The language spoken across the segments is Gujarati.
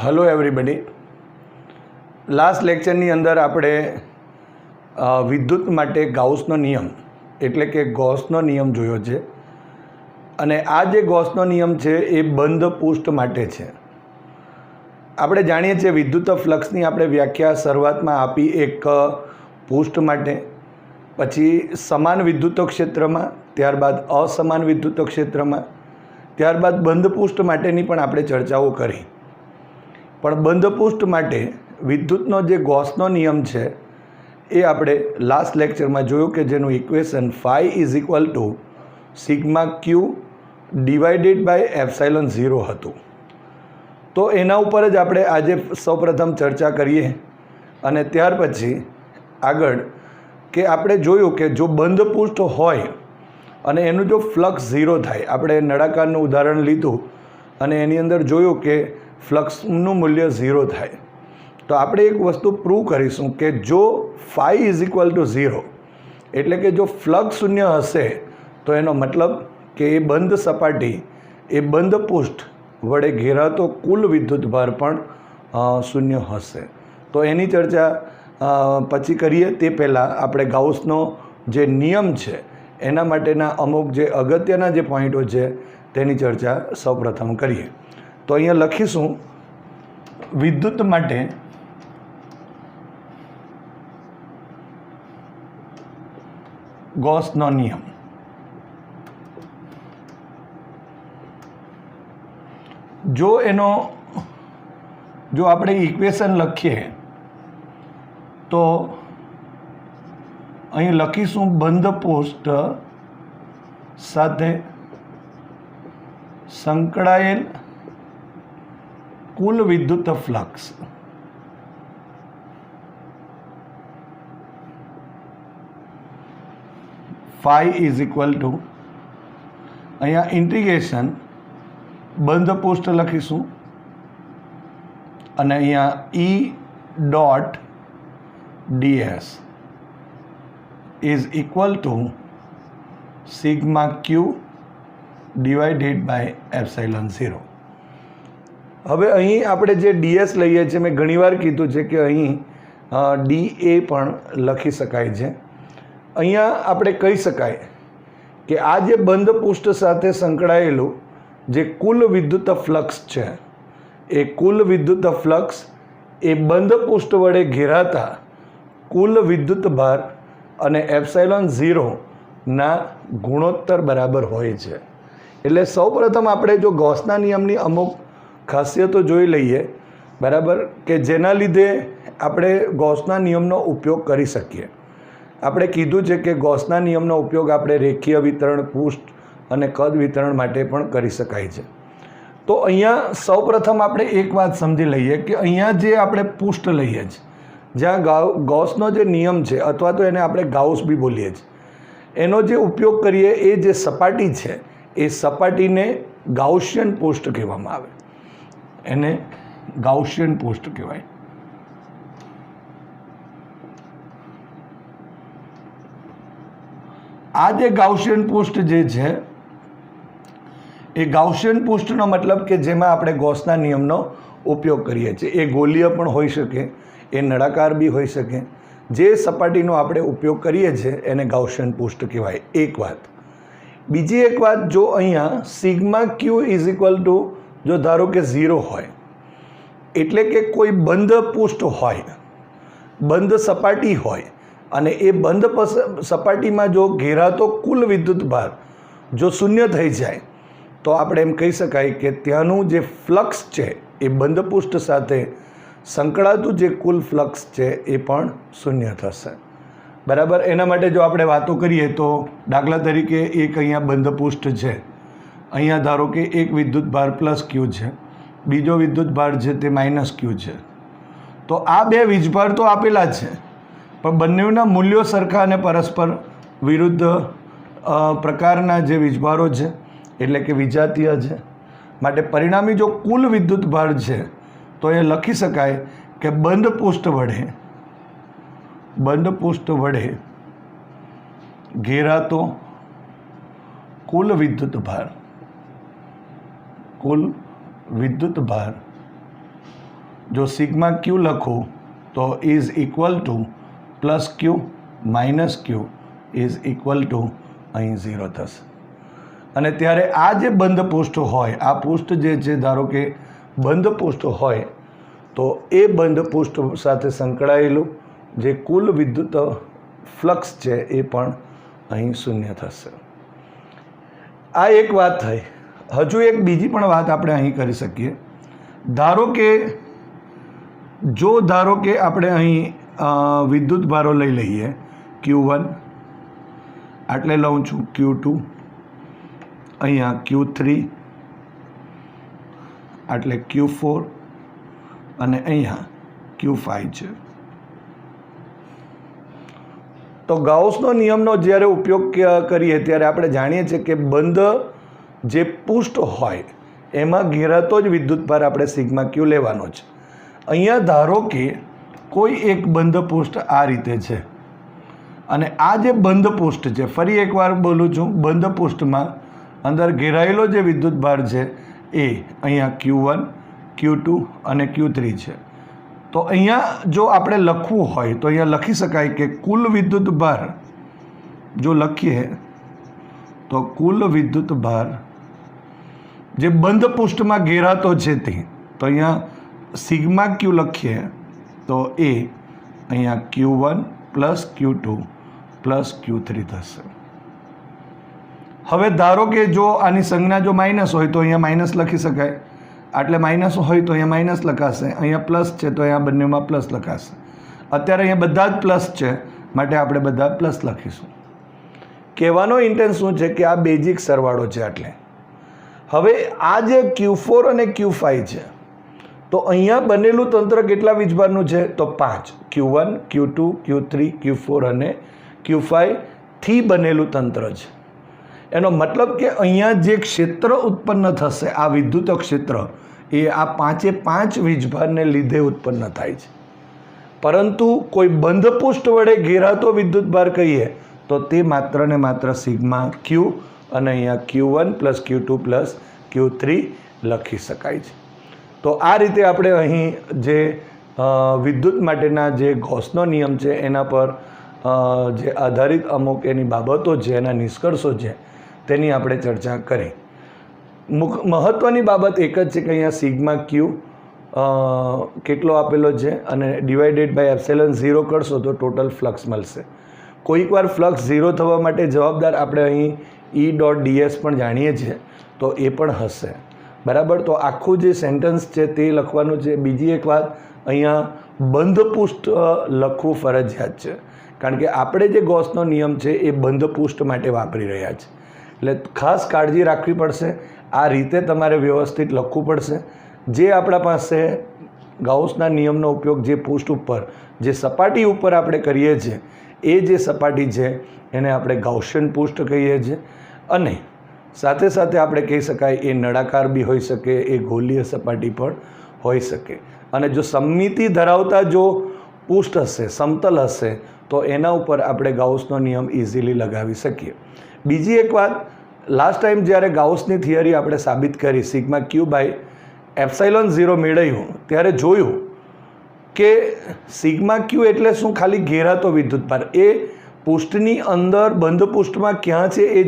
Hello everybody. लास्ट लेक्चરની અંદર આપણે વિદ્યુત માટે ગાઉસનો નિયમ એટલે કે ગૌસનો નિયમ જોયો છે અને આ જે ગૌસનો નિયમ છે એ બંધ પૃષ્ઠ માટે છે। આપણે જાણીએ છીએ વિદ્યુત ફ્લક્સની આપણે વ્યાખ્યા શરૂઆતમાં આપી એક પૃષ્ઠ માટે, પછી સમાન વિદ્યુત ક્ષેત્રમાં, ત્યારબાદ અસમાન વિદ્યુત ક્ષેત્રમાં, ત્યારબાદ બંધ પૃષ્ઠ માટેની પણ આપણે ચર્ચાઓ કરી। પણ બંધ પૃષ્ઠ માટે વિદ્યુતનો જે ગૌસનો નિયમ છે એ આપણે લાસ્ટ લેક્ચરમાં જોયું કે જેનું equation phi is equal to sigma q divided by epsilon 0 હતું। તો એના ઉપર જ આપણે આજે સૌપ્રથમ ચર્ચા કરીએ અને ત્યાર પછી આગળ કે આપણે જોયું કે જો બંધ પૃષ્ઠ હોય અને એનું જો ફ્લક્સ 0 થાય, આપણે નળાકારનું ઉદાહરણ લીધું અને એની અંદર જોયું કે ફ્લક્સનું મૂલ્ય 0 થાય, તો આપણે એક વસ્તુ પ્રૂવ કરીશું કે જો ફાઈ ઇઝ ઇક્વલ ટુ 0 એટલે કે જો ફ્લક્સ શૂન્ય હશે તો એનો મતલબ કે એ બંધ સપાટી, એ બંધ પૃષ્ઠ વડે ઘેરાતો કુલ વિદ્યુતભાર પણ શૂન્ય હશે। તો એની ચર્ચા પછી કરીએ તે પહેલાં આપણે ગાઉસનો જે નિયમ છે એના માટેના અમુક જે અગત્યના જે પોઈન્ટો છે તેની ચર્ચા સૌપ્રથમ કરીએ। તો અહીંયા લખીશું વિદ્યુત માટે ગૌસનો નિયમ। જો આપણે ઇક્વેશન લખીએ તો અહીં લખીશું બંધ પૃષ્ઠ સાથે સંકળાયેલ કુલ વિદ્યુત flux phi is equal to, અહીંયા ઇન્ટિગ્રેશન બંધ પૃષ્ઠ લખીશું અને અહીંયા E dot ds is equal to sigma q divided by epsilon 0। હવે અહીં આપણે જે ડીએસ લઈએ છીએ, મેં ઘણીવાર કીધું છે કે અહીં ડી એ પણ લખી શકાય છે। અહીંયા આપણે કહી શકાય કે આ જે બંધ પૃષ્ઠ સાથે સંકળાયેલું જે કુલ વિદ્યુત ફ્લક્સ છે એ કુલ વિદ્યુત ફ્લક્સ એ બંધ પૃષ્ઠ વડે ઘેરાતા કુલ વિદ્યુત ભાર અને એપ્સાઇલોન 0ના ગુણોત્તર બરાબર હોય છે। એટલે સૌપ્રથમ આપણે જો ગૌસના નિયમની અમુક ખાસિયતો જોઈ લઈએ, બરાબર, કે જેના લીધે આપણે ગૌસના નિયમનો ઉપયોગ કરી શકીએ। આપણે કીધું છે કે ગૌસના નિયમનો ઉપયોગ આપણે રેખીય વિતરણ, પૃષ્ઠ અને કદ વિતરણ માટે પણ કરી શકાય છે। તો અહીંયા સૌપ્રથમ આપણે એક વાત સમજી લઈએ કે અહીંયા જે આપણે પૃષ્ઠ લઈએ છીએ, જ્યાં ગૌસનો જે નિયમ છે અથવા તો એને આપણે ગાઉસ બી બોલીએ છીએ, એનો જે ઉપયોગ કરીએ એ જે સપાટી છે એ સપાટીને ગાઉસિયન પૃષ્ઠ કહેવામાં આવે, એને ગાઉસિયન પૃષ્ઠ કહેવાય। આ જે ગાઉસિયન પૃષ્ઠ જે છે એ ગાઉસિયન પૃષ્ઠનો મતલબ કે જેમાં આપણે ગૌસના નિયમનો ઉપયોગ કરીએ છીએ, એ ગોલીય પણ હોઈ શકે, એ નળાકાર બી હોઈ શકે। જે સપાટીનો આપણે ઉપયોગ કરીએ છીએ એને ગાઉસિયન પૃષ્ઠ કહેવાય, એક વાત। બીજી એક વાત, જો અહીંયા sigma q is equal two જો ધારો કે 0 હોય એટલે કે કોઈ બંધ પૃષ્ઠ હોય, બંધ સપાટી હોય અને એ બંધ સપાટીમાં જો ઘેરાતો કુલ વિદ્યુત ભાર જો શૂન્ય થઈ જાય તો આપણે એમ કહી શકાય કે ત્યાંનું જે ફ્લક્સ છે એ બંધ પૃષ્ઠ સાથે સંકળાતું જે કુલ ફ્લક્સ છે એ પણ શૂન્ય થશે, બરાબર। એના માટે જો આપણે વાતો કરીએ તો દાખલા તરીકે એક અહીંયા બંધ પૃષ્ઠ છે, અહીંયા ધારો કે એક વિદ્યુત ભાર પ્લસ ક્યુ છે, બીજો વિદ્યુત ભાર છે તે માઇનસ ક્યુ છે। તો આ બે વીજભાર તો આપેલા છે પણ બંનેના મૂલ્યો સરખા અને પરસ્પર વિરુદ્ધ પ્રકારના જે વીજભારો છે એટલે કે વિજાતીય છે। માટે પરિણામી જો કુલ વિદ્યુત ભાર છે તો એ લખી શકાય કે બંધ પૃષ્ઠ વડે ઘેરાતો કુલ વિદ્યુત ભાર જો સિગ્મા ક્યુ લખું તો is equal two plus Q minus Q is equal to અહીં 0 થશે. અને ત્યારે આ જે બંધ પૃષ્ઠ હોય, આ પૃષ્ઠ જે છે ધારો કે બંધ પૃષ્ઠ હોય તો એ બંધ પૃષ્ઠ સાથે સંકળાયેલું જે કુલ વિદ્યુત ફ્લક્સ છે એ પણ અહીં શૂન્ય થશે. આ એક વાત થઈ. હજુ એક બીજી પણ વાત આપણે અહીં કરી શકીએ. ધારો કે આપણે અહીં વિદ્યુત ભારો લઈ લઈએ Q1, આટલે લઉં છું Q2, અહીંયા Q3, આટલે Q4 અને અહીંયા Q5 છે. તો ગાઉસનો નિયમનો જ્યારે ઉપયોગ કરીએ ત્યારે આપણે જાણીએ છીએ કે બંધ જે પૃષ્ઠ હોય એમાં ઘેરાતો જ વિદ્યુતભાર આપણે સિગ્મા ક્યુ લેવાનો છે. અહીંયા ધારો કે કોઈ એક બંધ પૃષ્ઠ આ રીતે છે અને આ જે બંધ પૃષ્ઠ છે, ફરી એકવાર બોલું છું, બંધ પૃષ્ઠમાં અંદર ઘેરાયેલો જે વિદ્યુતભાર છે એ અહીંયા Q1, Q2 અને Q3 છે. તો અહીંયા જો આપણે લખવું હોય તો અહીંયા લખી શકાય કે કુલ વિદ્યુત ભાર જો લખીએ તો કુલ વિદ્યુત ભાર જે બંધ પૃષ્ઠમાં ઘેરાતો છે તે, તો અહીંયા સિગ્મા ક્યુ લખીએ તો એ અહીંયા Q1 plus Q2 plus Q3 થશે. હવે ધારો કે જો આની સંજ્ઞા જો માઇનસ હોય તો અહીંયા માઇનસ લખી શકાય, આટલે માઇનસ હોય તો અહીંયા માઇનસ લખાશે, અહીંયા પ્લસ છે તો અહીંયા બંનેમાં પ્લસ લખાશે. અત્યારે અહીંયા બધા જ પ્લસ છે માટે આપણે બધા પ્લસ લખીશું. કહેવાનો ઇન્ટેન્સ શું છે કે આ બેઝિક સરવાળો છે. એટલે હવે આ જે Q4 અને Q5 છે તો અહીંયા બનેલું તંત્ર કેટલા વીજભારનું છે તો 5. Q1, Q2, Q3, Q4 અને Q5 થી બનેલું તંત્ર છે. એનો મતલબ કે અહીંયા જે ક્ષેત્ર ઉત્પન્ન થશે, આ વિદ્યુત ક્ષેત્ર, એ આ 5 વીજભારને લીધે ઉત્પન્ન થાય છે. પરંતુ કોઈ બંધ પૃષ્ઠ વડે ઘેરાતો વિદ્યુતભાર કહીએ તો તે માત્ર ને માત્ર સિગ્મા ક્યુ અને અહીંયા Q1 plus Q2 plus Q3 લખી શકાય છે. તો આ રીતે આપણે અહીં જે વિદ્યુત માટેના જે ગૌસનો નિયમ છે એના પર જે આધારિત અમુક એની બાબતો છે, એના નિષ્કર્ષો છે, તેની આપણે ચર્ચા કરી. મહત્ત્વની બાબત એક જ છે કે અહીંયા સિગ્મા ક્યુ કેટલો આપેલો છે અને ડિવાઇડેડ બાય એપ્સિલોન 0 કરશો તો ટોટલ ફ્લક્સ મળશે. કોઈક વાર ફ્લક્સ 0 થવા માટે જવાબદાર આપણે અહીં E.ds પણ જાણીએ છીએ તો એ પણ હશે. બરાબર. તો આખું જે સેન્ટન્સ છે તે લખવાનું છે. બીજી એક વાત, અહીંયા બંધ પૃષ્ઠ લખવું ફરજિયાત છે કારણ કે આપણે જે ગૌસનો નિયમ છે એ બંધ પૃષ્ઠ માટે વાપરી રહ્યા છે. એટલે ખાસ કાળજી રાખવી પડશે. આ રીતે તમારે વ્યવસ્થિત લખવું પડશે. જે આપણા પાસે ગાઉસના નિયમનો ઉપયોગ જે પૃષ્ઠ ઉપર, જે સપાટી ઉપર આપણે કરીએ છીએ એ જે સપાટી છે એને આપણે ગાઉસિયન પૃષ્ઠ કહીએ છીએ. અને સાથે સાથે આપણે કહી શકાય એ નળાકાર બી હોઈ શકે, એ ગોલીય સપાટી પણ હોઈ શકે. અને જો સમમિતિ ધરાવતા જો પૃષ્ઠ હશે, સમતલ હશે, તો એના ઉપર આપણે ગાઉસનો નિયમ ઇઝીલી લગાવી શકીએ. બીજી એક વાત, લાસ્ટ ટાઈમ જ્યારે ગાઉસની થિયરી આપણે સાબિત કરી, સિગ્મા ક્યુ બાય એપ્સાઇલોન 0 મેળવ્યું ત્યારે જોયું કે સિગ્મા ક્યુ એટલે શું? ખાલી ઘેરાતો વિદ્યુતભાર. એ પૃષ્ઠની અંદર બંધ પૃષ્ઠમાં ક્યાં છે એ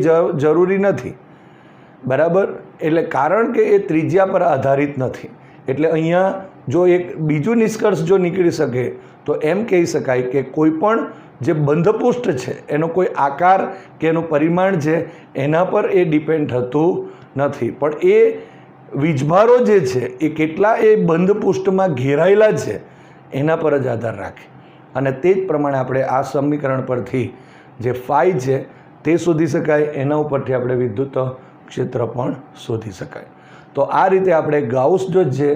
જરૂરી નથી. બરાબર. એટલે કારણ કે એ ત્રિજ્યા પર આધારિત નથી. એટલે અહીંયા જો એક બીજું નિષ્કર્ષ જો નીકળી શકે તો એમ કહી શકાય કે કોઈ પણ જે બંધ પૃષ્ઠ છે એનો કોઈ આકાર કે એનું પરિમાણ છે એના પર એ ડિપેન્ડ થતું નથી, પણ એ વીજભારો જે છે એ કેટલા એ બંધ પૃષ્ઠમાં ઘેરાયેલા છે એના પર જ આધાર રાખે. અને તે જ પ્રમાણે આપણે આ સમીકરણ પરથી જે ફાઈ છે તે શોધી શકાય, એના ઉપરથી આપણે વિદ્યુત ક્ષેત્ર પણ શોધી શકાય. તો આ રીતે આપણે ગાઉસ જો છે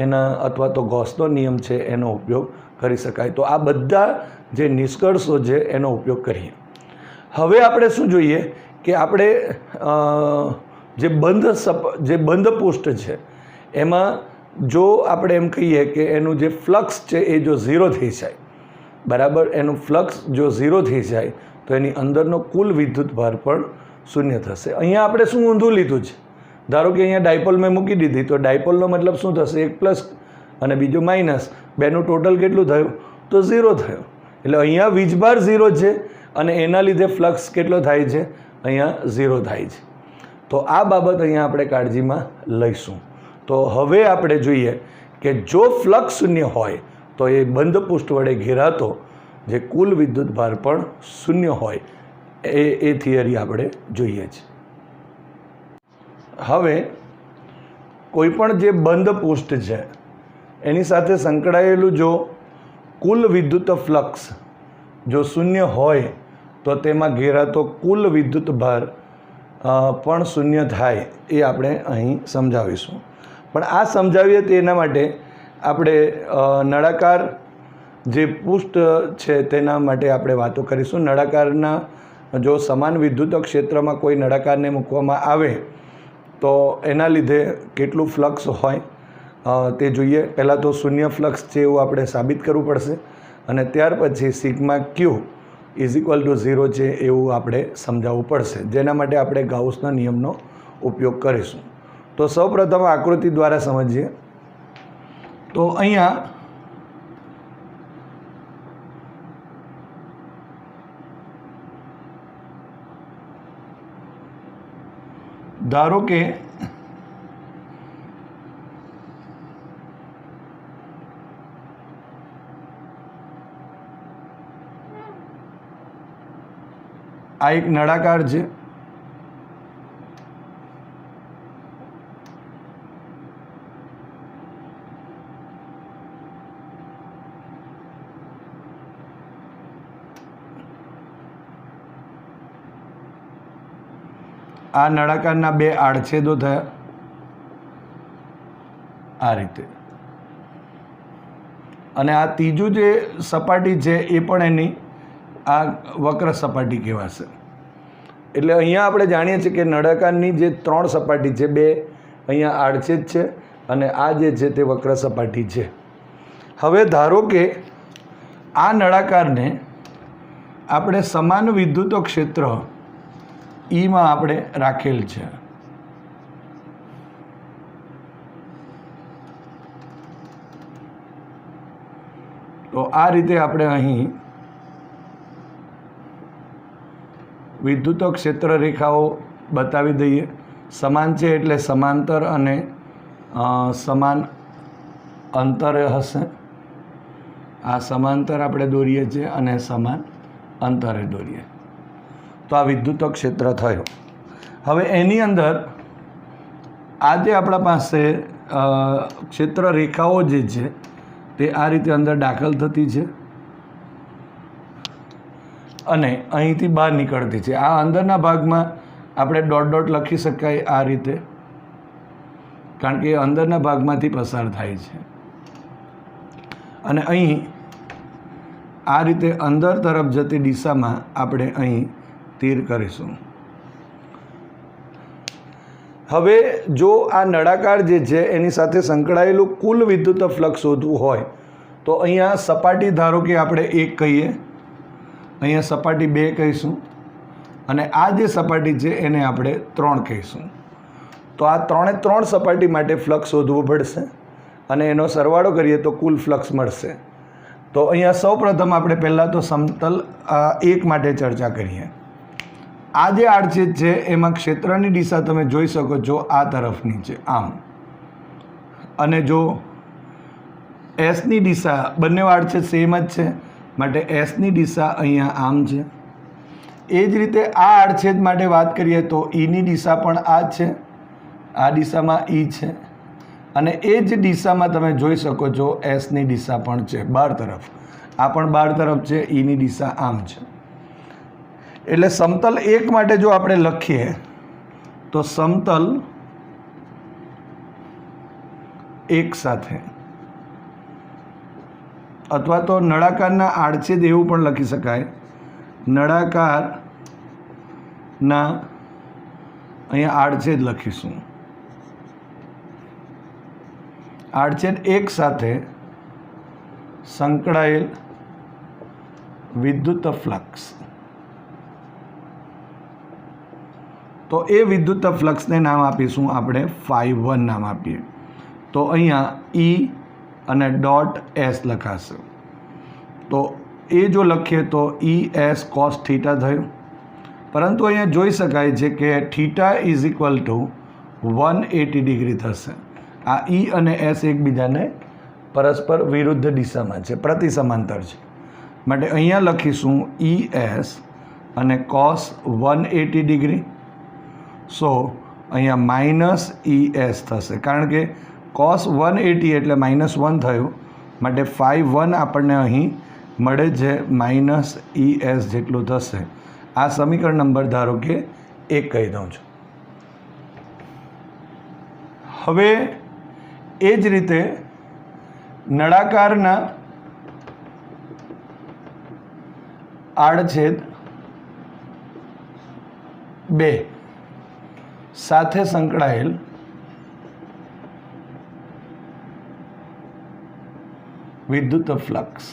એના અથવા તો ગૌસનો નિયમ છે એનો ઉપયોગ કરી શકાય. તો આ બધા જે નિષ્કર્ષો છે એનો ઉપયોગ કરીએ. હવે આપણે શું જોઈએ કે આપણે જે બંધ પૃષ્ઠ છે એમાં જો આપણે એમ કહીએ કે એનું જે ફ્લક્સ છે એ જો 0 થઈ જાય, બરાબર, એનું ફ્લક્સ જો 0 થઈ જાય તો એની અંદરનો કુલ વિદ્યુતભાર પણ શૂન્ય થશે. અહીંયા આપણે શું ઊંધું લીધું છે? ધારો કે અહીંયા ડાયપોલ મેં મૂકી દીધી તો ડાયપોલનો મતલબ શું થશે? એક પ્લસ અને બીજો માઇનસ, બેનું ટોટલ કેટલું થયું? તો 0 થયું. એટલે અહીંયા વીજભાર 0 છે અને એના લીધે ફ્લક્સ કેટલો થાય છે? અહીંયા 0 થાય છે. તો આ બાબત અહીંયા આપણે કાળજીમાં લઈશું. તો હવે આપણે જોઈએ કે જો ફ્લક્સ શૂન્ય હોય તો એ બંધ પૃષ્ઠ વડે ઘેરાતો જે કુલ વિદ્યુત ભાર પણ શૂન્ય હોય એ થિયરી આપણે જોઈએ છે. હવે કોઈ પણ જે બંધ પૃષ્ઠ છે એની સાથે સંકળાયેલું જો કુલ વિદ્યુત ફ્લક્સ જો શૂન્ય હોય તો તેમાં ઘેરાતો કુલ વિદ્યુત ભાર પણ શૂન્ય થાય એ આપણે અહીં સમજાવીશું. પણ આ સમજાવીએ તેના માટે આપણે નળાકાર જે પૃષ્ઠ છે તેના માટે આપણે વાતો કરીશું. નળાકારના જો સમાન વિદ્યુત ક્ષેત્રમાં કોઈ નળાકારને મૂકવામાં આવે તો એના લીધે કેટલું ફ્લક્સ હોય તે જોઈએ. પહેલાં તો શૂન્ય ફ્લક્સ છે એવું આપણે સાબિત કરવું પડશે અને ત્યાર પછી સિગ્મા ક્યુ =0 છે એવું આપણે સમજાવવું પડશે, જેના માટે આપણે ગાઉસના નિયમનો ઉપયોગ કરીશું. તો સૌપ્રથમ આકૃતિ દ્વારા સમજીએ. તો અહીંયા ધારો કે આ એક નળાકાર છે. આ નળાકારના બે આડછેદો થયા આ રીતે, અને આ ત્રીજું જે સપાટી છે એ પણ એની આ વક્ર સપાટી કહેવાશે. એટલે અહીંયા આપણે જાણીએ છીએ કે નળાકારની જે 3 સપાટી છે, બે અહીંયા આડછેદ છે અને આ જે છે તે વક્ર સપાટી છે. હવે ધારો કે આ નળાકારને આપણે સમાન વિદ્યુત ક્ષેત્ર ઈમાં આપણે રાખેલ છે. તો આ રીતે આપણે અહીં વિદ્યુત ક્ષેત્ર રેખાઓ બતાવી દઈએ. સમાન છે એટલે સમાંતર અને સમાન અંતરે હશે. આ સમાંતર આપણે દોરીએ છીએ અને સમાન અંતરે દોરીએ તો આ વિદ્યુત ક્ષેત્ર થયો. હવે એની અંદર આ જે આપણા પાસે ક્ષેત્ર રેખાઓ જે છે તે આ રીતે અંદર દાખલ થતી છે અને અહીંથી બહાર નીકળતી છે. આ અંદરના ભાગમાં આપણે ડોટ ડોટ લખી શકાય આ રીતે, કારણ કે અંદરના ભાગમાંથી પસાર થાય છે. અને અહીં આ રીતે અંદર તરફ જતી દિશામાં આપણે અહીં તીર કરીશું. હવે જો આ નળાકાર જે છે એની સાથે સંકળાયેલું કુલ વિદ્યુત ફ્લક્સ શોધવું હોય તો અહીંયા સપાટી ધારો કે આપણે 1 કહીએ, અહીંયા સપાટી 2 કહીશું અને આ જે સપાટી છે એને આપણે 3 કહીશું. તો આ 3 સપાટી માટે ફ્લક્સ શોધવું પડશે અને એનો સરવાળો કરીએ તો કુલ ફ્લક્સ મળશે. તો અહીંયા સૌપ્રથમ આપણે પહેલાં તો સમતલ 1 માટે ચર્ચા કરીએ. આ જે આડછેદ છે એમાં ક્ષેત્રની દિશા તમે જોઈ શકો છો આ તરફની છે, આમ. અને જો એસની દિશા, બંને આડછેદ સેમ જ છે માટે એસની દિશા અહીંયા આમ છે. એ જ રીતે આ આડછેદ માટે વાત કરીએ તો ઈની દિશા પણ આ જ છે, આ દિશામાં ઈ છે અને એ જ દિશામાં તમે જોઈ શકો છો એસની દિશા પણ છે બહાર તરફ. આ પણ બહાર તરફ છે, ઈની દિશા આમ છે. એટલે સમતલ 1 માટે જો આપણે લખીએ તો સમતલ 1 સાથે, અથવા તો નળાકારના આડછેદ એવું પણ લખી શકાય. નળાકારના અહીંયા આડછેદ લખીશું. આડછેદ 1 સાથે સંકળાયેલ વિદ્યુત ફ્લક્સ. તો એ વિદ્યુત ફ્લક્સને નામ આપીશું આપણે φ1 નામ આપીએ. તો અહીંયા ઈ અને ડોટ એસ લખાશે. તો એ જો લખીએ તો ES cos થીટા થયું. પરંતુ અહીંયા જોઈ શકાય છે કે theta is equal two 180 degree થશે. આ E અને S એકબીજાને પરસ્પર વિરુદ્ધ દિશામાં છે, પ્રતિ સમાંતર છે. માટે અહીંયા લખીશું ES અને cos 180 ડિગ્રી. સો અહીંયા માઇનસ ES થશે, કારણ કે cos 180 એટલે -1 થયું. માટે phi 1 આપણને અહીં મળે છે -ES જેટલું થશે. આ સમીકરણ નંબર ધારો કે 1 કહી દઉં છું. હવે એ જ રીતે નળાકારના આડછેદ 2 સાથે સંકળાયેલ વિદ્યુત ફ્લક્સ.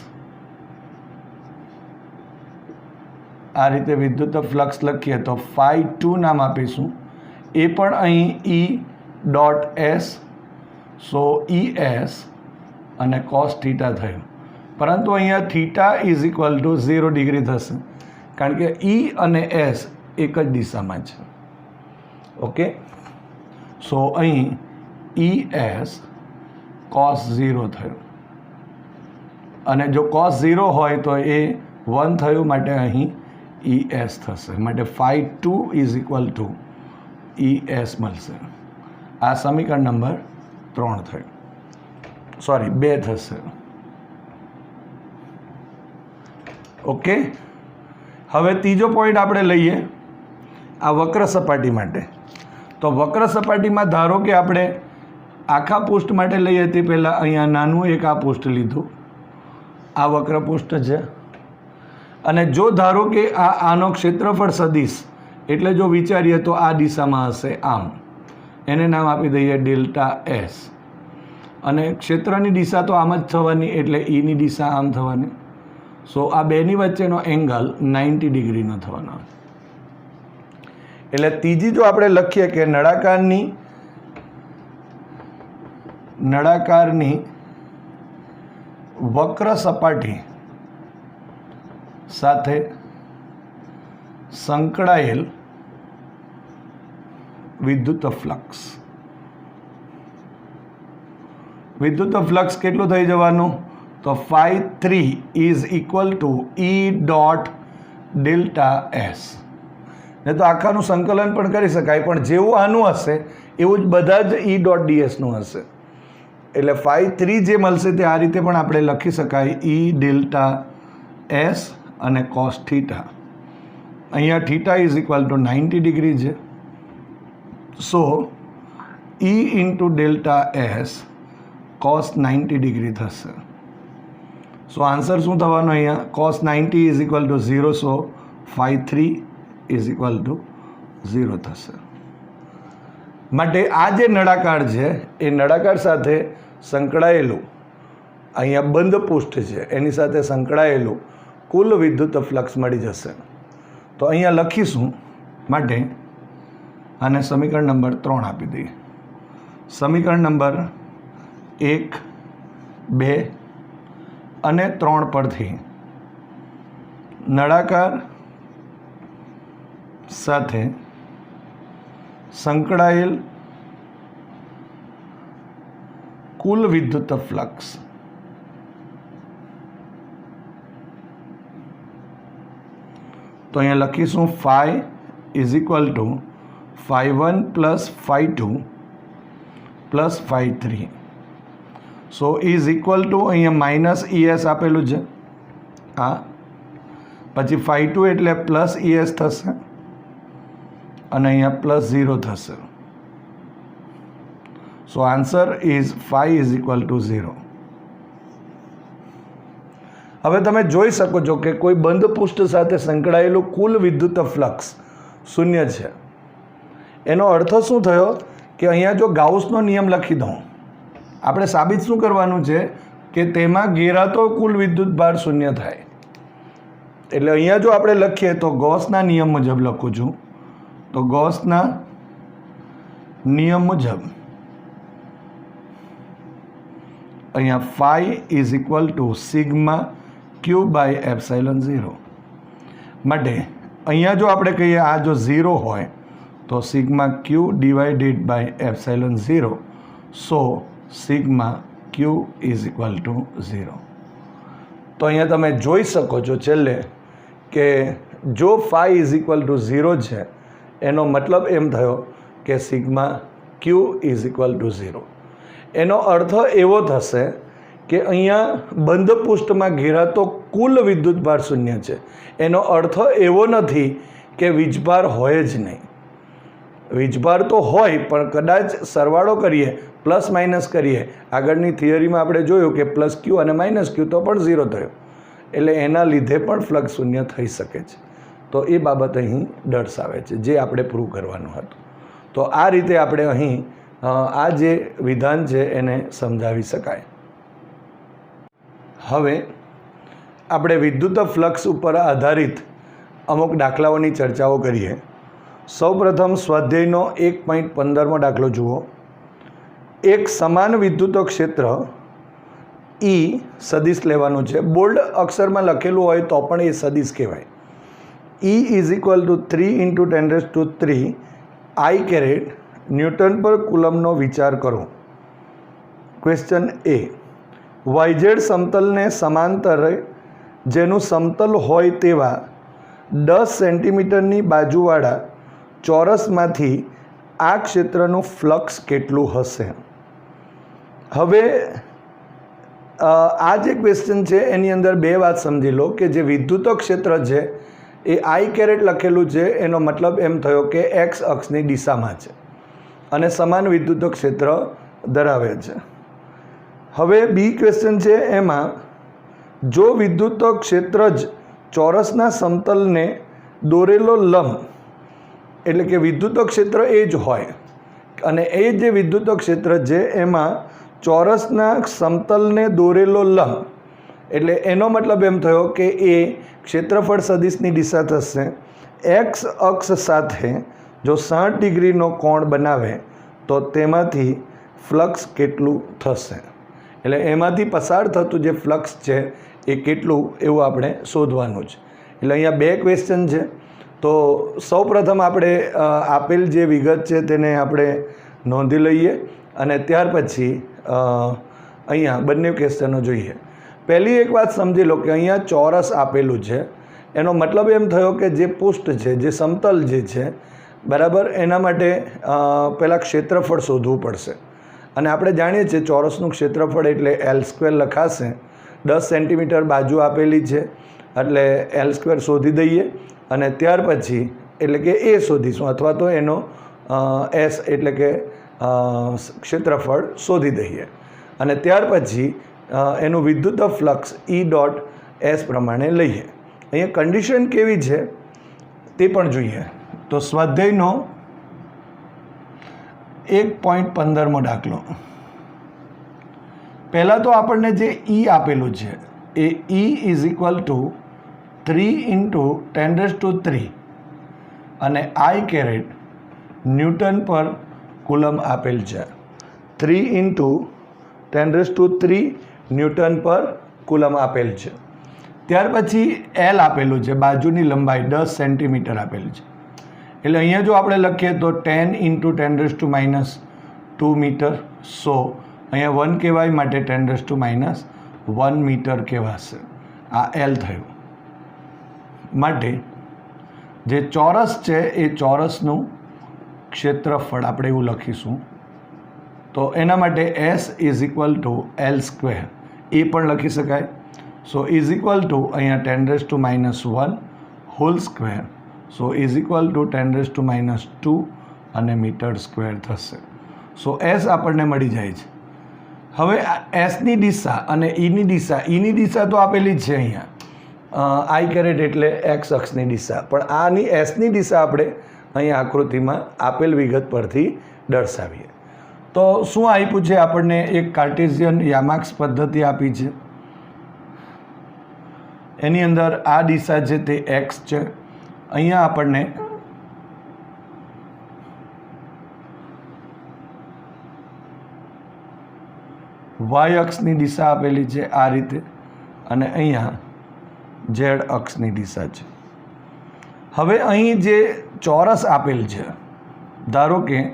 આ રીતે વિદ્યુત ફ્લક્સ લખીએ તો phi 2 નામ આપીશું. એ પણ અહીં E dot S, so ES અને cos થીટા થયું. પરંતુ અહીંયા theta is equal to 0 degree થશે, કારણ કે E અને S એક જ દિશામાં છે. ઓકે, સો અહીં ES cos 0 થયું. અને જો cos 0 હોય તો એ 1 થયું, માટે અહીં ES થશે. માટે phi 2 is equal two ES મળશે. આ સમીકરણ નંબર 3 થયું, સોરી 2 થશે. ઓકે, હવે ત્રીજો પોઈન્ટ આપણે લઈએ આ વક્ર સપાટી માટે. તો વક્ર સપાટીમાં ધારો કે આપણે આખા પૃષ્ઠ માટે લઈએ તે પહેલાં અહીંયા નાનું એક આ પૃષ્ઠ લીધું. આ વક્ર પૃષ્ઠ છે. અને જો ધારો કે આનો ક્ષેત્રફળ સદિશ, એટલે જો વિચારીએ તો આ દિશામાં હશે આમ, એને નામ આપી દઈએ ડેલ્ટા S. અને ક્ષેત્રની દિશા તો આમ જ થવાની, એટલે Eની દિશા આમ થવાની. સો આ બેની વચ્ચેનો એંગલ 90 ડિગ્રીનો થવાનો. એટલે ત્રીજી જો આપણે લખીએ કે નળાકારની વક્ર સપાટી સાથે સંકળાયેલ વિદ્યુત ફ્લક્સ. વિદ્યુત ફ્લક્સ કેટલું થઈ જવાનું? તો phi 3 is equal to E dot delta S. ને તો આખાનું સંકલન પણ કરી શકાય, પણ જેવું આનું હશે એવું જ બધા જ E ડોટ dsનું હશે. એટલે phi 3 જે મળશે તે આ રીતે પણ આપણે લખી શકાય, E ડેલ્ટા S અને cos થીટા. અહીંયા theta is equal two 90 degree છે. સો E into delta S cos 90 degree થશે. સો આન્સર શું થવાનો અહીંયા? cos 90 is equal to 0. So phi 3 is equal to 0 થશે. માટે આ જે નળાકાર છે એ નળાકાર સાથે સંકળાયેલું અહીંયા બંધ પૃષ્ઠ છે, એની સાથે સંકળાયેલું કુલ વિદ્યુત ફ્લક્સ મળી જશે. તો અહીંયા લખીશું. માટે આને સમીકરણ નંબર 3 આપી દઈએ. સમીકરણ નંબર 1, 2 અને 3 પરથી નળાકાર સાથે સંકળાયેલ કુલ વિદ્યુત ફ્લક્સ તો અહીંયા લખીશું phi is equal two phi 1 plus phi 2 plus phi 3. So is equal to અહીંયા માઇનસ ES આપેલું છે આ, પછી phi 2 એટલે પ્લસ ES થશે અને અહીંયા પ્લસ 0 થશે. So answer is phi is equal to 0. હવે તમે જોઈ શકો છો કે કોઈ બંધ પૃષ્ઠ સાથે સંકળાયેલું કુલ વિદ્યુત ફ્લક્સ 0 છે. એનો અર્થ શું થયો કે અહીંયા જો ગાઉસનો નિયમ લખી દઉં, આપણે સાબિત શું કરવાનું છે કે તેમાં ઘેરાતો કુલ વિદ્યુત ભાર 0 થાય. એટલે અહીંયા જો આપણે લખીએ તો ગૌસના નિયમ મુજબ લખું છું. તો ગૌસના નિયમ મુજબ અહીંયા phi is equal to sigma q by epsilon 0 માટે અહીંયા જો આપણે કહીએ આ જો 0 હોય તો sigma q divided by epsilon 0, so sigma q is equal to 0. તો અહીંયા તમે જોઈ શકો છો છેલ્લે કે જો ફાઈ ઇઝ ઇક્વલ ટુ 0 છે એનો મતલબ એમ થયો કે sigma q is equal to 0. એનો અર્થ એવો થશે કે અહીંયા બંધ પૃષ્ઠમાં ઘેરાતો કુલ વિદ્યુતભાર શૂન્ય છે. એનો અર્થ એવો નથી કે વીજભાર હોય જ નહીં. વીજભાર તો હોય પણ કદાચ સરવાળો કરીએ, પ્લસ માઇનસ કરીએ, આગળની થિયરીમાં આપણે જોયું કે પ્લસ ક્યુ અને માઇનસ ક્યુ તો પણ 0 થયો, એટલે એના લીધે પણ ફ્લક્સ શૂન્ય થઈ શકે છે. તો એ બાબત અહીં દર્શાવે છે જે આપણે પ્રૂવ કરવાનું હતું. તો આ રીતે આપણે અહીં આ જે વિધાન છે એને સમજાવી શકાય. હવે આપણે વિદ્યુત ફ્લક્સ ઉપર આધારિત અમુક દાખલાઓની ચર્ચાઓ કરીએ. સૌપ્રથમ સ્વાધ્યાયનો 1.15 દાખલો જુઓ. એક સમાન વિદ્યુત ક્ષેત્ર E સદિશ લેવાનું છે. બોલ્ડ અક્ષરમાં લખેલું હોય તો પણ એ સદિશ કહેવાય. E is equal to 3 × 10³ I caret newton પર કુલમનો વિચાર કરો. ક્વેશ્ચન એ, YZ સમતલને સમાંતરે જેનું સમતલ હોય તેવા 10 સેન્ટીમીટરની બાજુવાળા ચોરસમાંથી આ ક્ષેત્રનું ફ્લક્સ કેટલું હશે? હવે આ જે ક્વેશ્ચન છે એની અંદર બે વાત સમજી લો કે જે વિદ્યુત ક્ષેત્ર છે એ I કેરેટ લખેલું છે, એનો મતલબ એમ થયો કે એક્સ અક્ષની દિશામાં છે અને સમાન વિદ્યુત ક્ષેત્ર ધરાવે છે. હવે બી ક્વેશ્ચન છે, એમાં જો વિદ્યુત ક્ષેત્ર જ ચોરસના સમતલને દોરેલો લંબ, એટલે કે વિદ્યુત ક્ષેત્ર એ જ હોય અને એ જે વિદ્યુત ક્ષેત્ર છે એમાં ચોરસના સમતલને દોરેલો લંબ, એટલે એનો મતલબ એમ થયો કે એ ક્ષેત્રફળ સદિશની દિશા થશે. એક્સ અક્ષ સાથે જો 60 ડિગ્રીનો કોણ બનાવે તો તેમાંથી ફ્લક્સ કેટલું થશે? એટલે એમાંથી પસાર થતું જે ફ્લક્સ છે એ કેટલું એવું આપણે શોધવાનું છે. એટલે અહીંયા બે ક્વેશ્ચન છે. તો સૌપ્રથમ આપણે આપેલ જે વિગત છે તેને આપણે નોંધી લઈએ અને ત્યાર પછી અહીંયા બંને ક્વેશ્ચનો જોઈએ. પહેલી એક વાત સમજી લો કે અહીંયા ચોરસ આપેલું છે, એનો મતલબ એમ થયો કે જે પૃષ્ઠ છે, જે સમતલ જે છે બરાબર, એના માટે પહેલાં ક્ષેત્રફળ શોધવું પડશે. અને આપણે જાણીએ છીએ ચોરસનું ક્ષેત્રફળ એટલે L² લખાશે. 10 સેન્ટીમીટર બાજુ આપેલી છે એટલે L² શોધી દઈએ અને ત્યાર પછી એટલે કે એ શોધીશું અથવા તો એનો S એટલે કે ક્ષેત્રફળ શોધી દઈએ અને ત્યાર પછી એનું વિદ્યુત ફ્લક્સ E.S પ્રમાણે લઈએ. અહીંયા કન્ડિશન કેવી છે તે પણ જોઈએ. તો સ્વાધ્યાયનો 1.15 દાખલો. પહેલાં તો આપણને જે E આપેલું છે એ E ઇઝ ઇક્વલ ટુ 3 × 10³ અને I કેરેટ ન્યૂટન પર કુલમ આપેલ છે. 3 × 10³ ન્યૂટન પર કુલમ આપેલ છે. ત્યાર પછી L આપેલું છે, બાજુની લંબાઈ 10 સેન્ટીમીટર આપેલ છે. એટલે અહીંયા જો આપણે લખીએ તો 10 × 10⁻² મીટર, સો અહીંયા 1 કહેવાય માટે 10⁻1 મીટર કહેવાશે. આ L થયું. માટે જે ચોરસ છે એ ચોરસનું ક્ષેત્રફળ આપણે એવું લખીશું. તો એના માટે S is equal two L² એ પણ લખી શકાય. સો ઇઝ ઇક્વલ ટુ અહીંયા 10⁻1 whole square, so is equal two 10⁻2 અને મીટર² થશે. સો S આપણને મળી જાય છે. હવે Sની દિશા અને Eની દિશા તો આપેલી જ છે અહીંયા I કેરેટ એટલે એક્સ અક્ષની દિશા, પણ આની Sની દિશા આપણે અહીંયા આકૃતિમાં આપેલ વિગત પરથી દર્શાવીએ. તો શું આપ્યું છે આપણને? એક કાર્ટેશિયન યામાક્સ પદ્ધતિ આપી છે. એની અંદર આ દિશા છે તે એક્સ છે. અહીંયા આપણને વાય અક્ષની દિશા આપેલી છે આ રીતે, અને અહીંયા ઝેડ અક્ષની દિશા છે. હવે અહીં જે ચોરસ આપેલ છે, ધારો કે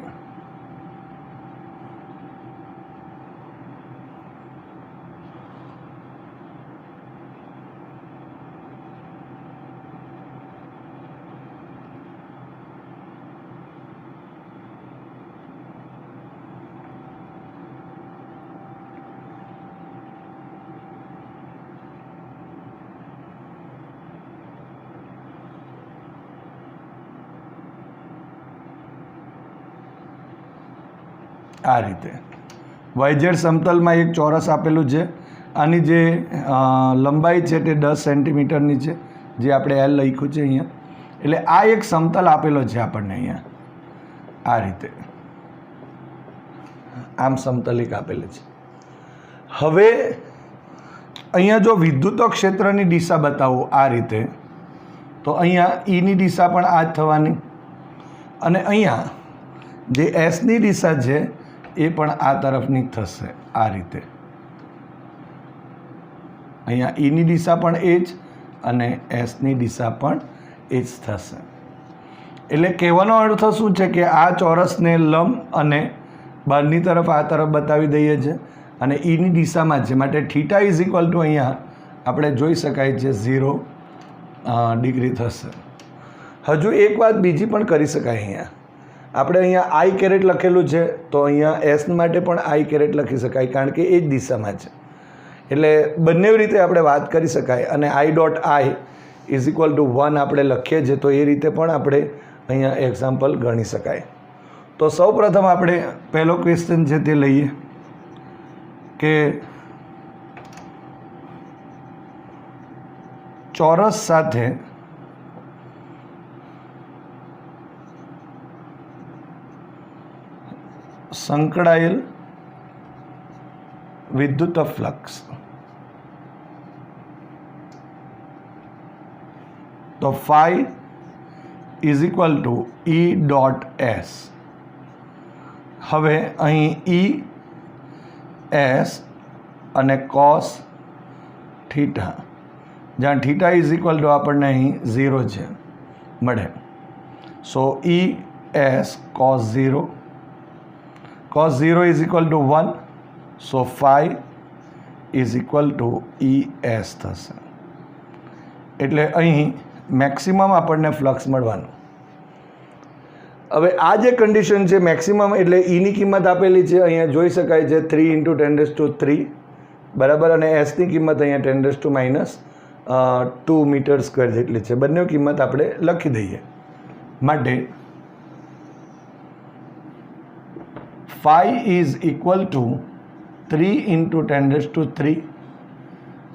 આ રીતે વાયઝેડ સમતલમાં એક ચોરસ આપેલું છે. આની જે લંબાઈ છે તે 10 સેન્ટીમીટરની છે, જે આપણે એલ લખ્યું છે અહીંયા. એટલે આ એક સમતલ આપેલો છે આપણને અહીંયા આ રીતે, આમ સમતલ એક આપેલી છે. હવે અહીંયા જો વિદ્યુત ક્ષેત્રની દિશા બતાવું આ રીતે, તો અહીંયા ઈની દિશા પણ આ જ થવાની, અને અહીંયા જે એસની દિશા છે એ પણ આ તરફની થશે આ રીતે. અહીંયા ઈની દિશા પણ એ જ અને એસની દિશા પણ એ જ થશે. એટલે કહેવાનો અર્થ શું છે કે આ ચોરસને લંબ અને બહારની તરફ આ તરફ બતાવી દઈએ છીએ, અને ઈની દિશામાં છે, માટે થીટા ઇઝ ઇક્વલ ટુ અહીંયા આપણે જોઈ શકાય છે 0 ડિગ્રી થશે. હજુ એક વાત બીજી પણ કરી શકાય. અહીંયા આપણે અહીંયા આઈ કેરેટ લખેલું છે, તો અહીંયા એસ માટે પણ આઈ કેરેટ લખી શકાય, કારણ કે એ જ દિશામાં છે. એટલે બંને રીતે આપણે વાત કરી શકાય. અને આઈ dot I is equal to 1 આપણે લખીએ છીએ, તો એ રીતે પણ આપણે અહીંયા એક્ઝામ્પલ ગણી શકાય. તો સૌ પ્રથમ આપણે પહેલો ક્વેશ્ચન છે તે લઈએ કે ચોરસ સાથે સંકળાયેલ વિદ્યુત ફ્લક્સ. તો phi is equal to E dot S. હવે અહીં ઈ એસ અને કોસ થીટા, જ્યાં થીટા ઇઝ ઇક્વલ ટુ આપણને અહીં 0 છે મળે. So E S cos 0, cos 0 is equal to 1, so phi is equal to ES થશે. એટલે અહીં મેક્સિમમ આપણને ફ્લક્સ મળવાનું. હવે આ જે કન્ડિશન છે મેક્સિમમ, એટલે ઈની કિંમત આપેલી છે અહીંયા જોઈ શકાય છે 3 × 10⁻³ બરાબર, અને એસની કિંમત અહીંયા 10⁻² મીટર સ્ક્વેર જેટલી છે. બંને કિંમત આપણે લખી દઈએ. માટે phi is equal to 3 × 10⁻³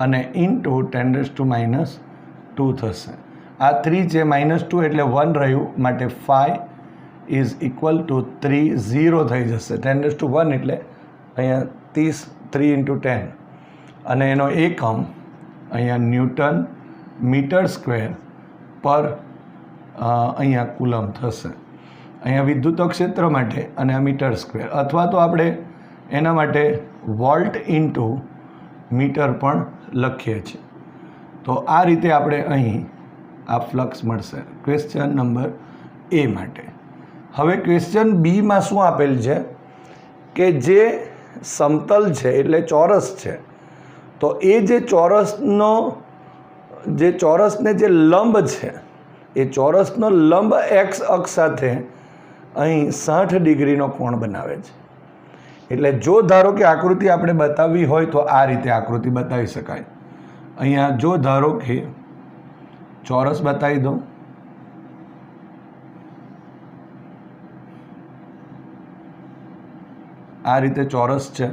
અને into 10⁻² થશે. આ 3 છે, -2 એટલે 1 રહ્યું, માટે phi is equal to 3 0 થઈ જશે. 10⁻1 એટલે અહીંયા 30, 3 × 10, અને એનો એકમ અહીંયા ન્યૂટન મીટર સ્ક્વેર પર અહીંયા કુલમ થશે. અહીંયા વિદ્યુત ક્ષેત્ર માટે અને આ મીટર સ્ક્વેર, અથવા તો આપણે એના માટે વોલ્ટ ઇન્ટુ મીટર પણ લખીએ છીએ. તો આ રીતે આપણે અહીં આ ફ્લક્સ મળશે ક્વેશ્ચન નંબર એ માટે. હવે ક્વેશ્ચન બીમાં શું આપેલ છે કે જે સમતલ છે એટલે ચોરસ છે, તો એ જે ચોરસને જે લંબ છે એ ચોરસનો લંબ એક્સ અક્ષ સાથે અહીં 60 ડિગ્રીનો કોણ બનાવે છે. એટલે જો ધારો કે આકૃતિ આપણે બતાવવી હોય તો આ રીતે આકૃતિ બતાવી શકાય. અહીંયા જો ધારો કે ચોરસ બતાવી દઉં, આ રીતે ચોરસ છે,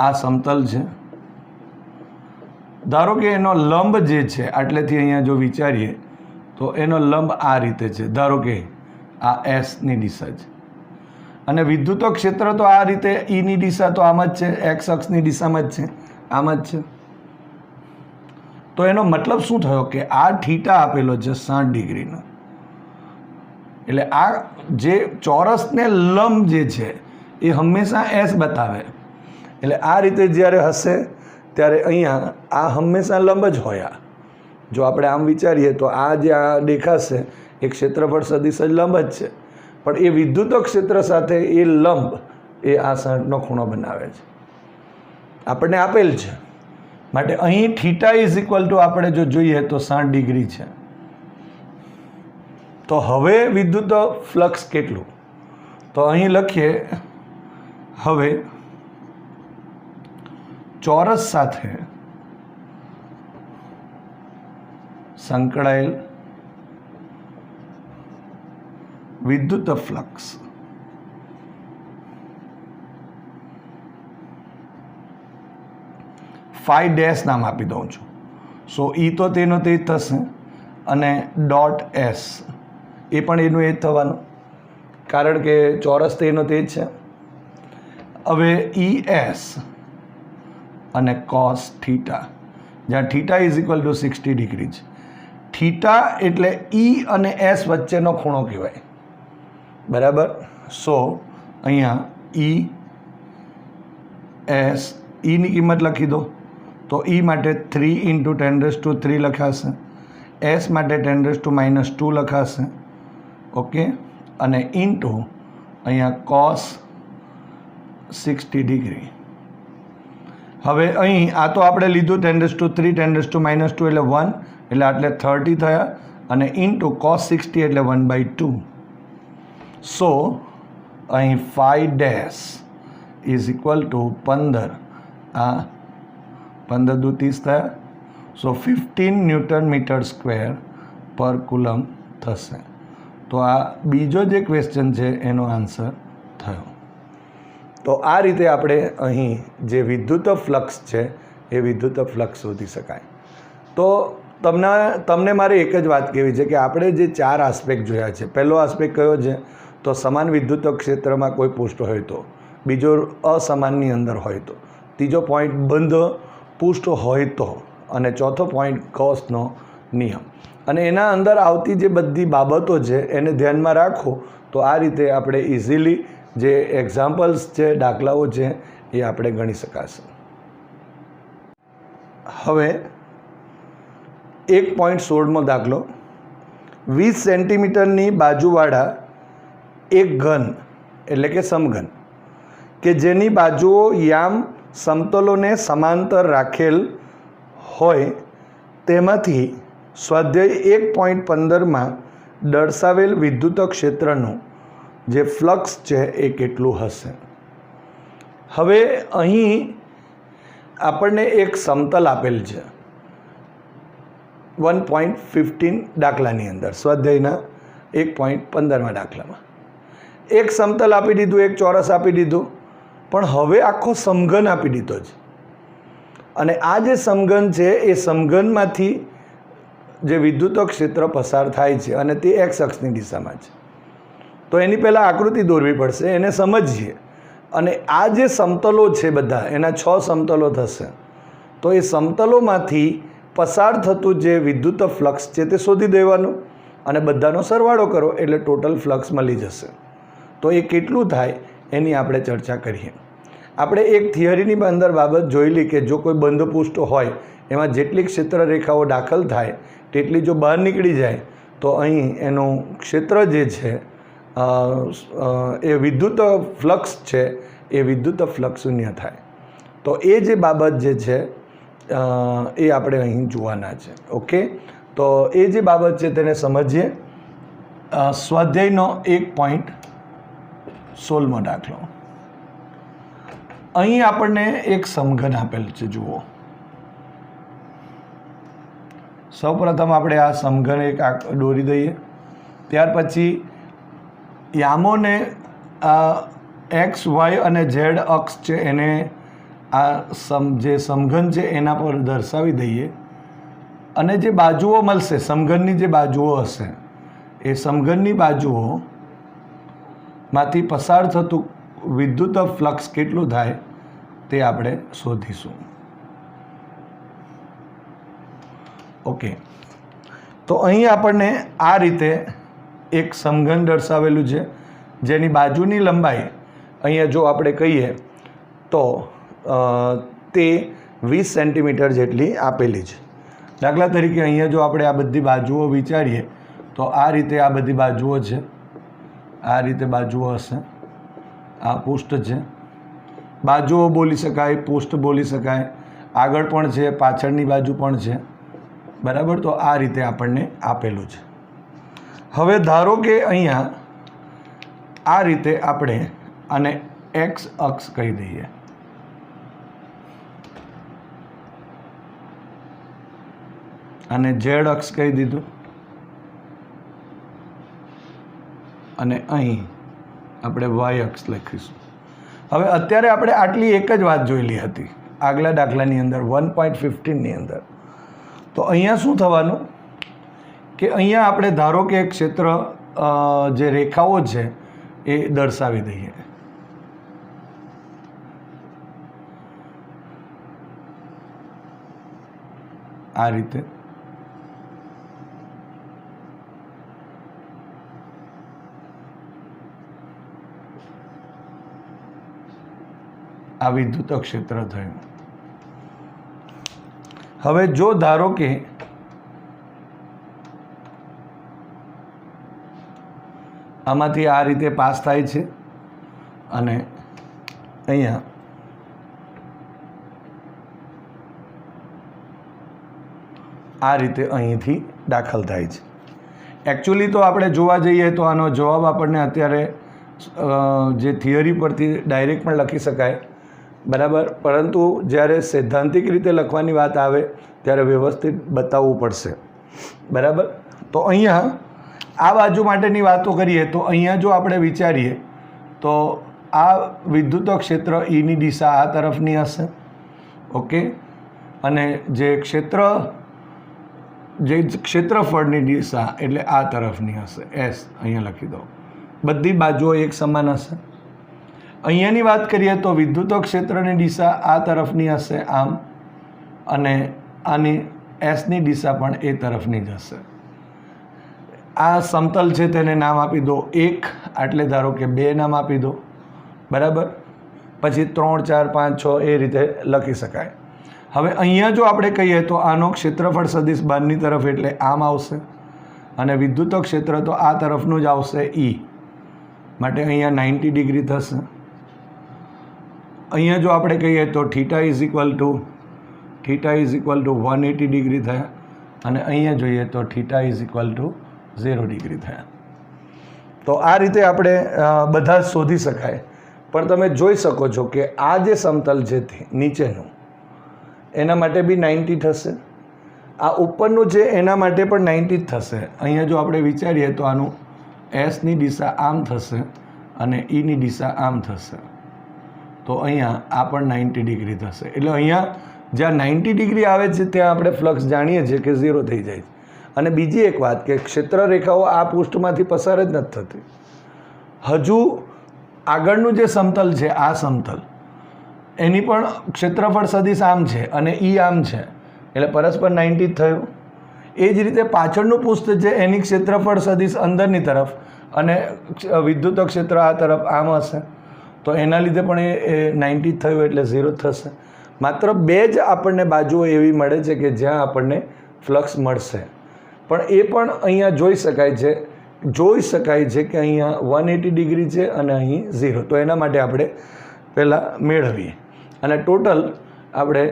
આ સમતલ છે. ધારો કે એનો લંબ જે છે આટલેથી અહીંયા જો વિચારીએ તો એનો લંબ આ રીતે છે. ધારો કે આ એસની દિશા છે, અને વિદ્યુત ક્ષેત્ર તો આ રીતે ઈની દિશા તો આમ જ છે, એક્સ અક્ષની દિશામાં જ છે, આમ જ છે. તો એનો મતલબ શું થયો કે આ થીટા આપેલો છે 60 ડિગ્રીનો, એટલે આ જે ચોરસને લંબ જે છે એ હંમેશા એસ બતાવે. એટલે આ રીતે જ્યારે હશે ત્યારે અહીંયા આ હંમેશા લંબ જ હોય. જો આપણે આમ વિચારીએ તો આ જે આ દેખાશે એ ક્ષેત્રફળ સદિશ જ લંબ જ છે, પણ એ વિદ્યુત ક્ષેત્ર સાથે એ લંબ એ આ 60નો ખૂણો બનાવે છે, આપણને આપેલ છે. માટે અહીં થીટા ઇઝ ઇક્વલ ટુ આપણે જો જોઈએ તો 60 ડિગ્રી છે. તો હવે વિદ્યુત ફ્લક્સ કેટલું, તો અહીં લખીએ હવે ચોરસ સાથે સંકળાયેલ વિદ્યુત ફ્લક્સ ફાઈ ડેશ નામ આપી દઉં છું. સો ઈ તો તેનો તે જ થશે અને ડોટ એસ એ પણ એનું એ જ થવાનું, કારણ કે ચોરસ તેનો તે જ છે. હવે ઈ એસ અને કોસ થીટા, જ્યાં theta is equal two 60 degree છે. થીટા એટલે ઈ અને એસ વચ્ચેનો ખૂણો કહેવાય, બરાબર. સો અહીંયા ઈ એસ, ઈની કિંમત લખી દો તો ઈ માટે 3 × 10⁻³ લખાશે, એસ માટે 10⁻² લખાશે, ઓકે, અને ઇન્ટુ અહીંયા કોસ 60 ડિગ્રી. હવે અહીં આ તો આપણે લીધું 10⁻³ 10⁻² એટલે 1 એટલે આટલે 30 થયા અને ઇન્ટુ કોસ 60 એટલે 1/2. સો અહીં phi dash is equal to 15, આ 15 દુ 30 થયા. સો 15 Nm² પર કુલમ થશે. તો આ બીજો જે ક્વેશ્ચન છે એનો આન્સર થયો. તો આ રીતે આપણે અહીં જે વિદ્યુત ફ્લક્સ છે એ વિદ્યુત ફ્લક્સ શોધી શકાય. તો તમને મારે એક જ વાત કહેવી છે કે આપણે જે 4 આસ્પેક્ટ જોયા છે, પહેલો આસ્પેક્ટ કયો છે તો સમાન વિદ્યુત ક્ષેત્રમાં કોઈ પૃષ્ઠ હોય તો, બીજો અસમાનની અંદર હોય તો, ત્રીજો પોઈન્ટ બંધ પૃષ્ઠ હોય તો, અને ચોથો પોઈન્ટ ગૌસનો નિયમ. અને એના અંદર આવતી જે બધી બાબતો છે એને ધ્યાનમાં રાખો તો આ રીતે આપણે ઇઝીલી જે એક્ઝામ્પલ્સ છે, દાખલાઓ છે એ આપણે ગણી શકાશે. હવે 1.16મો દાખલો, 20 સેન્ટીમીટરની બાજુવાળા એક ઘન એટલે કે સમઘન કે જેની બાજુઓ યામ સમતલોને સમાંતર રાખેલ હોય તેમાંથી સ્વાધ્યાય 1.15માં દર્શાવેલ વિદ્યુત ક્ષેત્રનું જે ફ્લક્સ છે એ કેટલું હશે. હવે અહીં આપણને એક સમતલ આપેલ છે 1.15 દાખલાની અંદર, સ્વાધ્યાયના 1.15માં દાખલામાં એક સમતલ આપી દીધું, એક ચોરસ આપી દીધું, પણ હવે આખો સમઘન આપી દીધો છે. અને આ જે સમઘન છે એ સમઘનમાંથી જે વિદ્યુત ક્ષેત્ર પસાર થાય છે અને તે એક્સ અક્ષની દિશામાં છે. તો એની પહેલાં આકૃતિ દોરવી પડશે, એને સમજીએ. અને આ જે સમતલો છે બધા, એના 6 સમતલો થશે. તો એ સમતલોમાંથી પસાર થતું જે વિદ્યુત ફ્લક્સ છે તે શોધી દેવાનું અને બધાનો સરવાળો કરો એટલે ટોટલ ફ્લક્સ મળી જશે. તો એ કેટલું થાય એની આપણે ચર્ચા કરીએ. આપણે એક થિયરીની અંદર બાબત જોયેલી કે જો કોઈ બંધ પૃષ્ઠ હોય એમાં જેટલી ક્ષેત્ર રેખાઓ દાખલ થાય તેટલી જો બહાર નીકળી જાય તો અહીં એનું ક્ષેત્ર જે છે એ વિદ્યુત ફ્લક્સ છે એ વિદ્યુત ફ્લક્સ શૂન્ય થાય. તો એ જે બાબત જે છે એ આપણે અહીં જોવાના છે. ઓકે, તો એ જે બાબત છે તેને સમજીએ. સ્વાધ્યાયનો 1.16મો દાખલો. અહીં આપણને એક સમઘન આપેલ છે, જુઓ. સૌપ્રથમ આપણે આ સમઘન એક દોરી દઈએ, ત્યાર પછી યામોને એક્સ, વાય અને ઝેડ અક્ષ છે એને આ જે સમઘન છે એના પર દર્શાવી દઈએ. અને જે બાજુઓ મળશે, સમઘનની જે બાજુઓ હશે એ સમઘનની બાજુઓમાંથી પસાર થતું વિદ્યુત ફ્લક્સ કેટલું થાય તે આપણે શોધીશું. ઓકે, તો અહીં આપણને આ રીતે એક સમઘન દર્શાવેલું છે જેની બાજુની લંબાઈ અહીંયા જો આપણે કહીએ તો તે 20 સેન્ટીમીટર જેટલી આપેલી છે. દાખલા તરીકે અહીંયા જો આપણે આ બધી બાજુઓ વિચારીએ તો આ રીતે આ બધી બાજુઓ છે, આ રીતે બાજુઓ હશે, આ પૃષ્ઠ છે, બાજુઓ બોલી શકાય, પૃષ્ઠ બોલી શકાય, આગળ પણ છે, પાછળની બાજુ પણ છે, બરાબર. તો આ રીતે આપણને આપેલું છે. હવે ધારો કે અહીંયા આ રીતે આપણે આને એક્સ અક્ષ કહી દઈએ, અને ઝેડ અક્ષ કહી દીધું, અને અહીં આપણે વાય અક્ષ લખીશું. હવે અત્યારે આપણે આટલી એક જ વાત જોયેલી હતી આગલા દાખલાની અંદર 1.15ની અંદર. તો અહીંયા શું થવાનું કે અહીંયા આપણે ધારો કે ક્ષેત્ર જે રેખાઓ છે એ દર્શાવી દઈએ. આ રીતે આ વિદ્યુત ક્ષેત્ર થયું. હવે જો ધારો કે આમાંથી આ રીતે પાસ થાય છે અને અહીંયા આ રીતે અહીંથી દાખલ થાય છે. એકચ્યુઅલી તો આપણે જોવા જઈએ તો આનો જવાબ આપણને અત્યારે જે થિયરી પરથી ડાયરેક્ટ પણ લખી શકાય, બરાબર. પરંતુ જ્યારે સૈદ્ધાંતિક રીતે લખવાની વાત આવે ત્યારે વ્યવસ્થિત બતાવવું પડશે, બરાબર. તો અહીંયા આ બાજુ માટેની વાતો કરીએ તો અહીંયા જો આપણે વિચારીએ તો આ વિદ્યુત ક્ષેત્ર ઈની દિશા આ તરફની હશે, ઓકે. અને જે ક્ષેત્રફળની દિશા એટલે આ તરફની હશે, એસ અહીંયા લખી દો. બધી બાજુઓ એક સમાન હશે. અહીંયાની વાત કરીએ તો વિદ્યુત ક્ષેત્રની દિશા આ તરફની હશે આમ, અને આની એસની દિશા પણ એ તરફની જ હશે. આ સમતલ છે તેને નામ આપી દો 1, એટલે ધારો કે 2 નામ આપી દો, બરાબર. પછી 3, 4, 5, 6 એ રીતે લખી શકાય. હવે અહીંયા જો આપણે કહીએ તો આનો ક્ષેત્રફળ સદિશ બહારની તરફ એટલે આમ આવશે, અને વિદ્યુત ક્ષેત્ર તો આ તરફનું જ આવશે ઈ, માટે અહીંયા 90 ડિગ્રી થશે. અહીંયા જો આપણે કહીએ તો theta is equal two 180 degree થયા, અને અહીંયા જોઈએ તો theta is equal to 0 degree થયા. તો આ રીતે આપણે બધા જ શોધી શકાય. પણ તમે જોઈ શકો છો કે આ જે સમતલ છે નીચેનું એના માટે બી 90 થશે, આ ઉપરનું છે એના માટે પણ 90 જ થશે. અહીંયા જો આપણે વિચારીએ તો આનું એસની દિશા આમ થશે અને ઈની દિશા આમ થશે, તો અહીંયા આ પણ 90 ડિગ્રી થશે. એટલે અહીંયા જ્યાં 90 ડિગ્રી આવે છે ત્યાં આપણે ફ્લક્સ જાણીએ છીએ કે 0 થઈ જાય છે. અને બીજી એક વાત કે ક્ષેત્ર રેખાઓ આ પૃષ્ઠમાંથી પસાર જ નથી થતી. હજુ આગળનું જે સમતલ છે આ સમતલ એની પણ ક્ષેત્રફળ સદિશ આમ છે અને ઈ આમ છે, એટલે પરસ્પર 90 જ થયું. એ જ રીતે પાછળનું પૃષ્ઠ છે એની ક્ષેત્રફળ સદિશ અંદરની તરફ અને વિદ્યુત ક્ષેત્ર આ તરફ આમ હશે, તો એના લીધે પણ એ 90 થયું એટલે 0 થશે. માત્ર 2 જ આપણને બાજુઓ એવી મળે છે કે જ્યાં આપણને ફ્લક્સ મળશે. પણ એ પણ અહીંયા જોઈ શકાય છે કે અહીંયા 180 ડિગ્રી છે અને અહીં 0. તો એના માટે આપણે પહેલાં મેળવીએ અને ટોટલ આપણે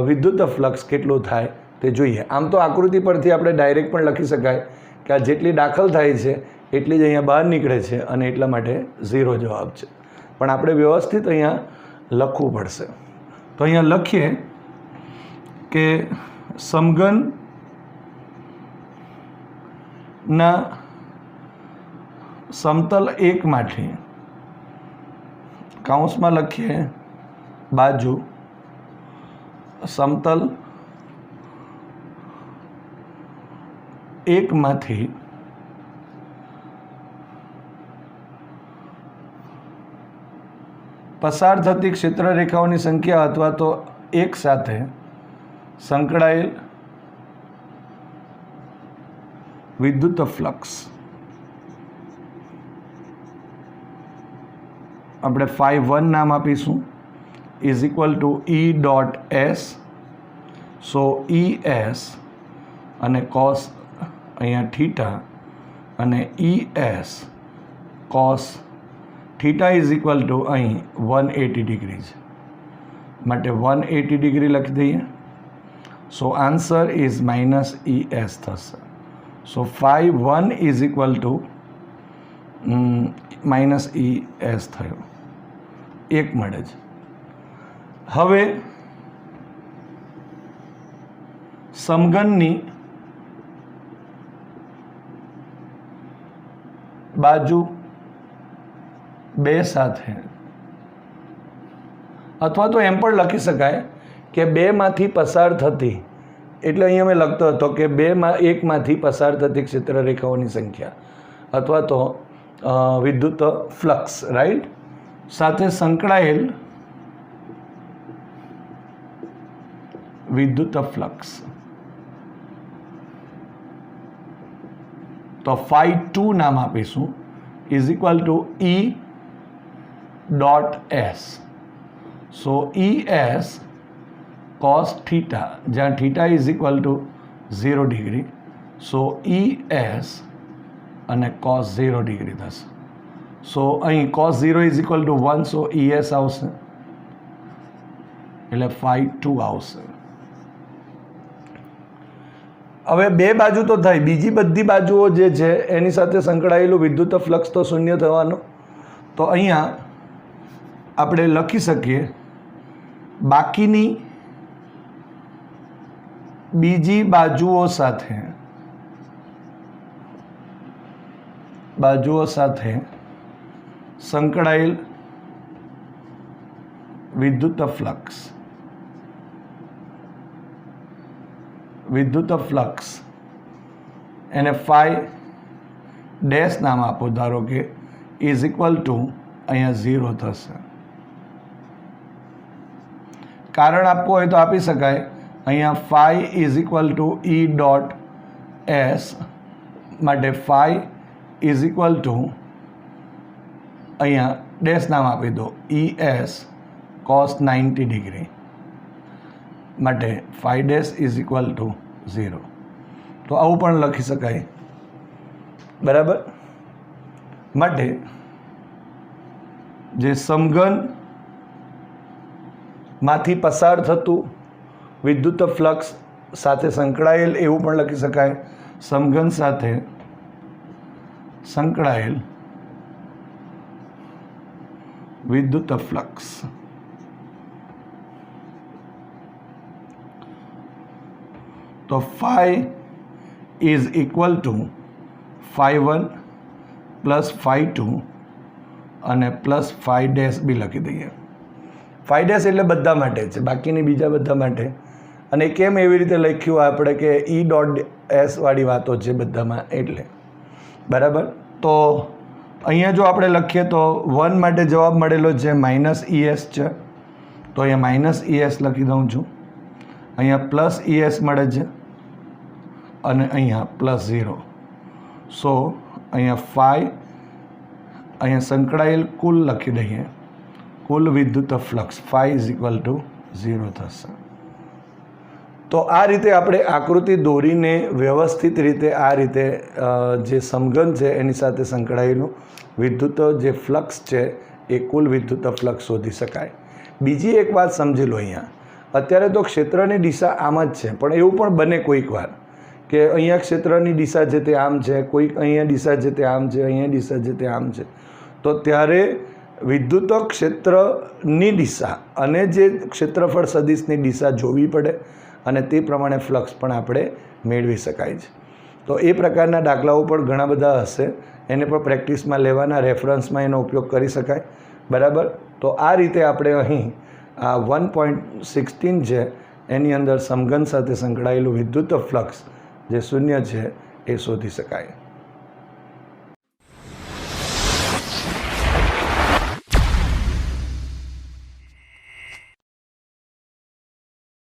વિદ્યુત ફ્લક્સ કેટલું થાય તે જોઈએ. આમ તો આકૃતિ પરથી આપણે ડાયરેક્ટ પણ લખી શકાય કે આ જેટલી દાખલ થાય છે એટલી જ અહીંયા બહાર નીકળે છે અને એટલા માટે 0 જવાબ છે. પણ આપણે વ્યવસ્થિત અહીંયા લખવું પડશે. તો અહીંયા લખીએ કે સમઘન ના સમતલ એકમાંથી કૌંસમાં લખીએ બાજુ સમતલ એકમાંથી પસાર થતી ક્ષેત્ર રેખાઓની સંખ્યા અથવા તો એક સાથે સંકળાયેલ વિદ્યુત ફ્લક્સ આપણે φ1 નામ આપીશું is equal to E dot S. So ES અને કોસ અહીંયા થીટા અને ES cos theta is equal to અહીં 180 ડિગ્રી છે માટે 180 ડિગ્રી લખી દઈએ. So answer is minus ES થશે. So φ1 is equal to minus ES થયો, 1 મળે છે. હવે સમઘનની બાજુ 2 સાથે, અથવા તો એમ પણ લખી શકાય કે 2 માંથી પસાર થતી, એટલે અહીંયા મેં લખતો હતો કે 1 માંથી પસાર થતી ક્ષેત્રરેખાઓની સંખ્યા અથવા તો વિદ્યુત ફ્લક્સ રાઈટ સાથે સંકળાયેલ વિદ્યુત ફ્લક્સ. તો φ2 નામ આપીશું is equal to E dot S. So ES cos theta, જ્યાં theta is equal to 0 degree. So ES અને cos 0 ડિગ્રી થશે. સો અહીં cos 0 is equal to 1. So ES આવશે એટલે φ2 આવશે. હવે 2 બાજુ તો થઈ, બીજી બધી બાજુઓ જે છે એની સાથે સંકળાયેલું વિદ્યુત ફ્લક્સ તો શૂન્ય થવાનો. તો અહીંયા આપણે લખી શકીએ બાકીની બીજી બાજુઓ સાથે સંકળાયેલ વિદ્યુત ફ્લક્સ એને ફાઈ ડેશ નામ આપો, ધારો કે ઇઝ ઇક્વલ ટુ અહીંયા 0 થશે. કારણ આપવું હોય તો આપી શકાય. અહીંયા phi is equal to E dot S માટે ફાઈ ઇઝ ઇક્વલ ટુ અહીંયા ડેશ નામ આપી દો ES cos 90 ડિગ્રી માટે phi dash is equal to 0. તો આવું પણ લખી શકાય, બરાબર. માટે જે સમઘન માંથી પસાર થતું વિદ્યુત ફ્લક્સ સાથે સંકળાયેલ એવું પણ લખી શકાય. સમઘન સાથે સંકળાયેલ વિદ્યુત ફ્લક્સ. તો phi is equal to φ1 plus φ2 અને પ્લસ ફાઈ ડેશ બી લખી દઈએ. ફાઈ ડેશ એટલે બધા માટે છે, બાકીની બીજા બધા માટે. અને કેમ એવી રીતે લખ્યું આપણે કે E ડોટ S વાળી વાતો છે બધામાં એટલે, બરાબર. તો અહીંયા જો આપણે લખીએ તો 1 માટે જવાબ મળેલો છે માઇનસ ES છે, તો અહીંયા માઇનસ ES લખી દઉં છું. અહીંયા પ્લસ ES મળે છે અને અહીંયા પ્લસ 0. સો અહીંયા ફાઈ, અહીંયા સંકળાયેલ કુલ લખી દઈએ, કુલ વિદ્યુત flux phi is equal to 0 થશે. તો આ રીતે આપણે આકૃતિ દોરીને વ્યવસ્થિત રીતે આ રીતે જે સમઘન છે એની સાથે સંકળાયેલું વિદ્યુત જે ફ્લક્સ છે એ કુલ વિદ્યુત ફ્લક્સ શોધી શકાય. બીજી એક વાત સમજી લો. અહીંયા અત્યારે તો ક્ષેત્રની દિશા આમ જ છે, પણ એવું પણ બને કોઈક વાર કે અહીંયા ક્ષેત્રની દિશા છે તે આમ છે, કોઈક અહીંયા દિશા છે તે આમ છે, અહીંયા દિશા છે તે આમ છે. તો ત્યારે વિદ્યુત ક્ષેત્રની દિશા અને જે ક્ષેત્રફળ સદિશની દિશા જોવી પડે અને તે પ્રમાણે ફ્લક્સ પણ આપણે મેળવી શકાય છે. તો એ પ્રકારના દાખલાઓ પણ ઘણા બધા હશે, એને પણ પ્રેક્ટિસમાં લેવાના, રેફરન્સમાં એનો ઉપયોગ કરી શકાય, બરાબર. તો આ રીતે આપણે અહીં આ 1.16 છે એની અંદર સમઘન સાથે સંકળાયેલું વિદ્યુત ફ્લક્સ જે શૂન્ય છે એ શોધી શકાય.